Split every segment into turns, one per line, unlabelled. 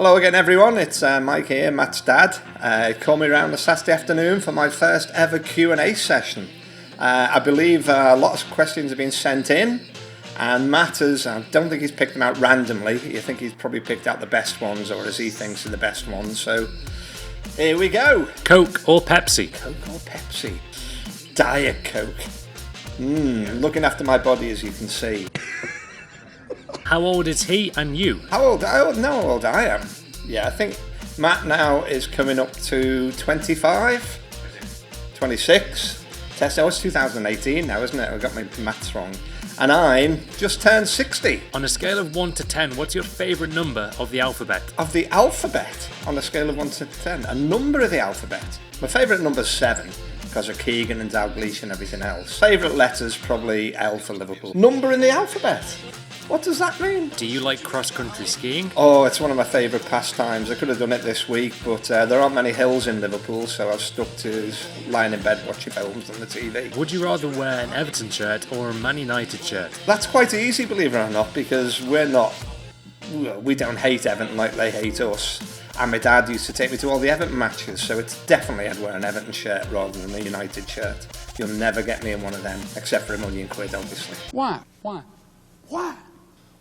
Hello again everyone, it's Mike here, Matt's dad. Call me around this Saturday afternoon for my first ever Q&A session. I believe a lot of questions have been sent in, and Matt has, I don't think he's picked them out randomly. You think he's probably picked out the best ones, or as he thinks are the best ones, so here we go.
Coke or Pepsi?
Coke or Pepsi? Diet Coke. Looking after my body, as you can see.
How old is he and you?
How old? I don't know how old I am. Yeah, I think Matt now is coming up to 25, 26. Oh, it's 2018 now, isn't it? I got my maths wrong. And I'm just turned 60.
On a scale of 1 to 10, what's your favourite number of the alphabet?
Of the alphabet? On a scale of 1 to 10? A number of the alphabet? My favourite number's 7. Because of Keegan and Dalglish and everything else. Favourite letter's probably L for Liverpool. Number in the alphabet? What does that mean?
Do you like cross-country skiing?
Oh, it's one of my favourite pastimes. I could have done it this week, but there aren't many hills in Liverpool, so I've stuck to lying in bed watching films on the TV.
Would you rather wear an Everton shirt or a Man United shirt?
That's quite easy, believe it or not, because we don't hate Everton like they hate us. And my dad used to take me to all the Everton matches, so it's definitely I'd wear an Everton shirt rather than a United shirt. You'll never get me in one of them, except for £1 million, obviously.
Why?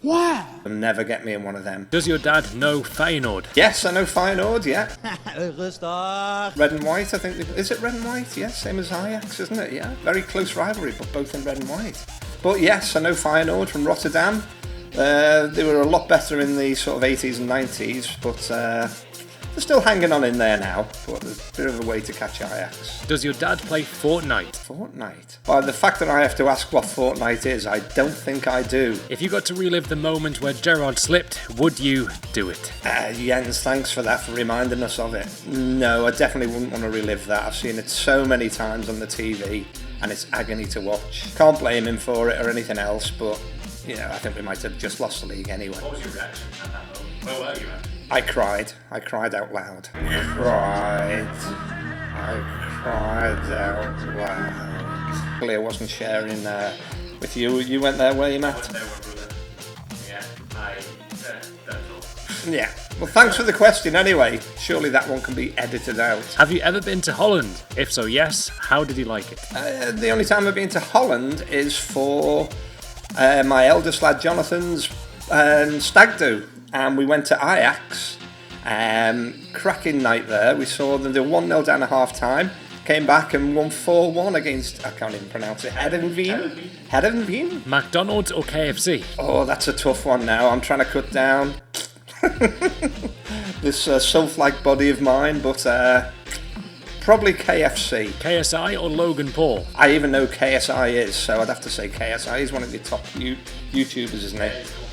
You'll never get me in one of them.
Does your dad know Feyenoord?
Yes, I know Feyenoord, yeah. Red and white, I think. Is it red and white? Yeah, same as Ajax, isn't it? Yeah, very close rivalry, but both in red and white. But yes, I know Feyenoord from Rotterdam. They were a lot better in the sort of 80s and 90s, but they're still hanging on in there now, but there's a bit of a way to catch Ajax.
Does your dad play Fortnite?
Fortnite? Well, the fact that I have to ask what Fortnite is, I don't think I do.
If you got to relive the moment where Gerrard slipped, would you do it?
Jens, thanks for that, for reminding us of it. No, I definitely wouldn't want to relive that. I've seen it so many times on the TV, and it's agony to watch. Can't blame him for it or anything else, but you know, I think we might have just lost the league anyway.
What was your reaction at that moment? Where were you at?
I cried out loud. I cried out loud. Clearly I wasn't sharing with you. You went there, were you, Matt?
I went there, brother. Yeah, that's all.
Yeah. Well, thanks for the question anyway. Surely that one can be edited out.
Have you ever been to Holland? If so, yes. How did you like it?
The only time I've been to Holland is for my eldest lad Jonathan's stag do, and we went to Ajax. Cracking night there. We saw them do 1-0 down at half time, came back and won 4-1 against, I can't even pronounce it, Heerenveen?
McDonald's or KFC?
Oh, that's a tough one now. I'm trying to cut down this self-like body of mine, but probably KFC.
KSI or Logan Paul?
I even know KSI is, so I'd have to say KSI. He's one of the top YouTubers, isn't he?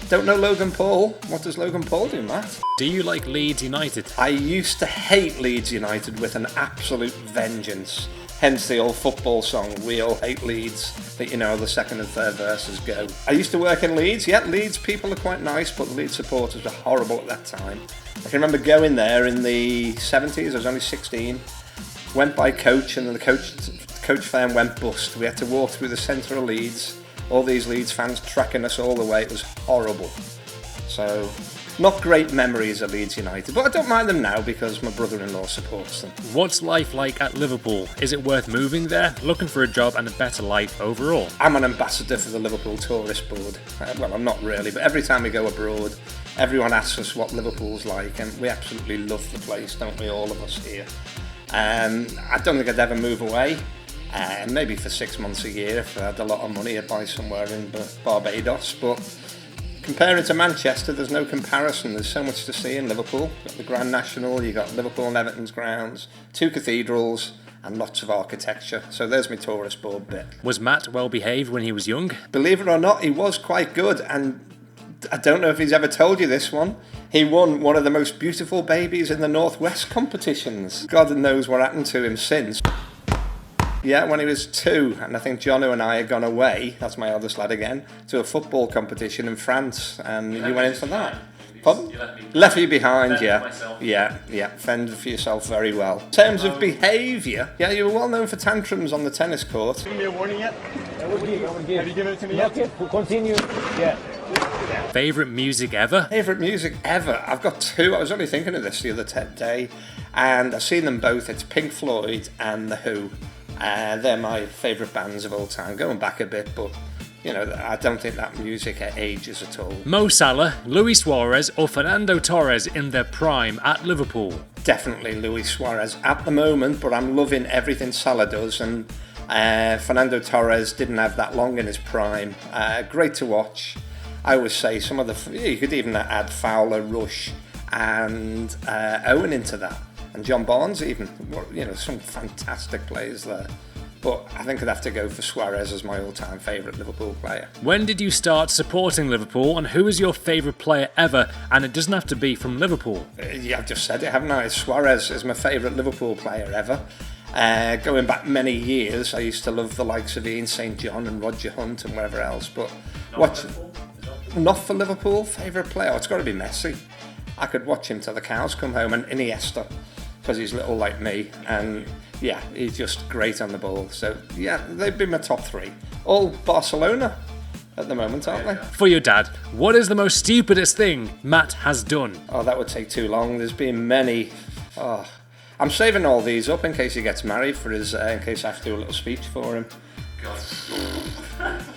Don't know Logan Paul. What does Logan Paul do, Matt?
Do you like Leeds United?
I used to hate Leeds United with an absolute vengeance. Hence the old football song, we all hate Leeds, that you know, the second and third verses go. I used to work in Leeds. Yeah, Leeds people are quite nice, but the Leeds supporters were horrible at that time. I can remember going there in the 70s, I was only 16. Went by coach, and then the coach fan went bust. We had to walk through the centre of Leeds. All these Leeds fans tracking us all the way. It was horrible. So, not great memories of Leeds United, but I don't mind them now because my brother-in-law supports them.
What's life like at Liverpool? Is it worth moving there? Looking for a job and a better life overall?
I'm an ambassador for the Liverpool Tourist Board. Well, I'm not really, but every time we go abroad, everyone asks us what Liverpool's like, and we absolutely love the place, don't we, all of us here? I don't think I'd ever move away. Maybe for 6 months a year. If I had a lot of money, I'd buy somewhere in Barbados. But comparing to Manchester, there's no comparison. There's so much to see in Liverpool. You've got the Grand National, you've got Liverpool and Everton's grounds, 2 cathedrals, and lots of architecture. So there's my tourist board bit.
Was Matt well behaved when he was young?
Believe it or not, he was quite good. And I don't know if he's ever told you this one. He won one of the most beautiful babies in the Northwest competitions. God knows what happened to him since. Yeah, when he was 2, and I think Jono and I had gone away, that's my eldest lad again, to a football competition in France, and you went in for that. Pardon? Left me behind, yeah. Yeah, fended for yourself very well. In terms of behaviour, yeah, you were well known for tantrums on the tennis court.
Give me a warning yet? Have you given it to me yet?
Continue. Yeah.
Favourite music ever?
Favourite music ever? I've got two. I was only thinking of this the other day, and I've seen them both. It's Pink Floyd and The Who. They're my favourite bands of all time, going back a bit, but you know, I don't think that music ages at all.
Mo Salah, Luis Suarez or Fernando Torres in their prime at Liverpool?
Definitely Luis Suarez at the moment, but I'm loving everything Salah does, and Fernando Torres didn't have that long in his prime. Great to watch. I always say some of the, you could even add Fowler, Rush and Owen into that, and John Barnes even, you know, some fantastic players there. But I think I'd have to go for Suarez as my all-time favourite Liverpool player.
When did you start supporting Liverpool, and who is your favourite player ever? And it doesn't have to be from Liverpool.
Yeah, I've just said it, haven't I? Suarez is my favourite Liverpool player ever. Going back many years, I used to love the likes of Ian St John and Roger Hunt and wherever else. But not for Liverpool, favourite player? Oh, it's got to be Messi. I could watch him till the cows come home, and Iniesta, because he's little like me, and yeah, he's just great on the ball. So yeah, they've been my top three. All Barcelona at the moment, aren't they?
For your dad, what is the most stupidest thing Matt has done?
Oh, that would take too long. There's been many. Oh, I'm saving all these up in case he gets married for his, in case I have to do a little speech for him.
God.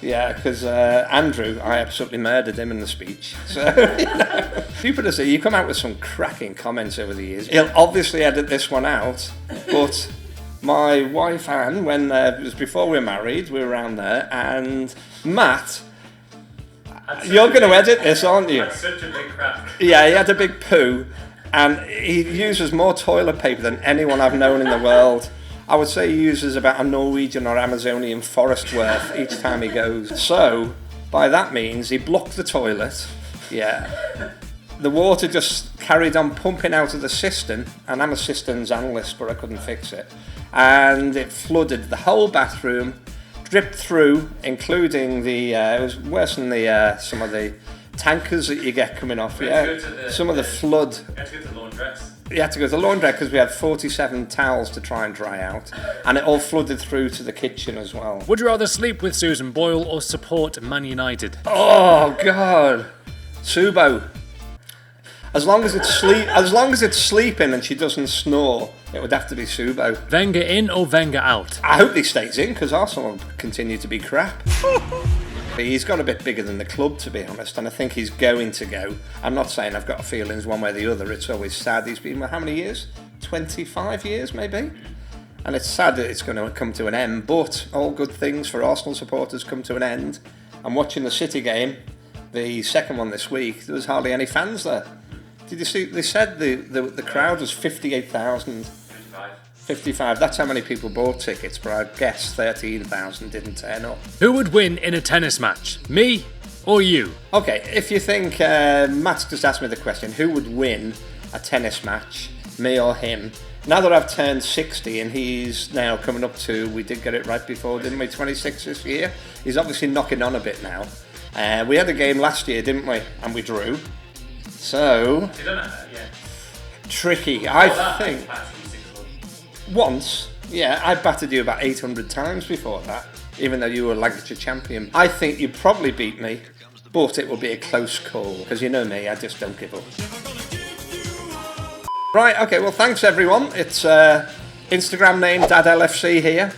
Yeah, because Andrew, I absolutely murdered him in the speech. So, you know, stupidest, you come out with some cracking comments over the years. He'll obviously edit this one out, but my wife Anne, when it was before we were married, we were around there, and Matt, you're going to edit this, aren't you?
That's such a big crap.
Yeah, he had a big poo, and he uses more toilet paper than anyone I've known in the world. I would say he uses about a Norwegian or Amazonian forest worth each time he goes. So, by that means, he blocked the toilet. Yeah. The water just carried on pumping out of the cistern, and I'm a cisterns analyst, but I couldn't fix it. And it flooded the whole bathroom, dripped through, including the, it was worse than the some of the tankers that you get coming off. Yeah. Some of the flood.
You had to go to the laundress.
You had to go to the laundrette because we had 47 towels to try and dry out, and it all flooded through to the kitchen as well.
Would you rather sleep with Susan Boyle or support Man United?
Oh God, Subo. As long as it's sleeping and she doesn't snore, it would have to be Subo.
Wenger in or Wenger out?
I hope he stays in because Arsenal will continue to be crap. He's got a bit bigger than the club, to be honest, and I think he's going to go. I'm not saying I've got feelings one way or the other. It's always sad. He's been, how many years? 25 years, maybe? And it's sad that it's going to come to an end, but all good things for Arsenal supporters come to an end. I'm watching the City game, the second one this week. There was hardly any fans there. Did you see? They said the crowd was 58,000. 55. That's how many people bought tickets, but I guess 13,000 didn't turn up.
Who would win in a tennis match? Me or you?
Okay, if you think Matt's just asked me the question, who would win a tennis match, me or him? Now that I've turned 60 and he's now coming up to, we did get it right before, didn't we? 26 this year. He's obviously knocking on a bit now. We had a game last year, didn't we? And we drew. So,
You don't know that, yeah.
tricky. I think. Once, yeah, I battered you about 800 times before that, even though you were Lancashire champion. I think you'd probably beat me, but it will be a close call, because you know me, I just don't give up. Right, okay, well, thanks everyone. It's Instagram name DadLFC here.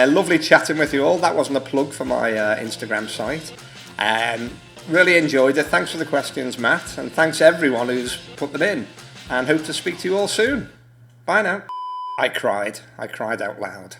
Lovely chatting with you all. That wasn't a plug for my Instagram site. Really enjoyed it. Thanks for the questions, Matt, and thanks everyone who's put them in, and hope to speak to you all soon. Bye now. I cried out loud.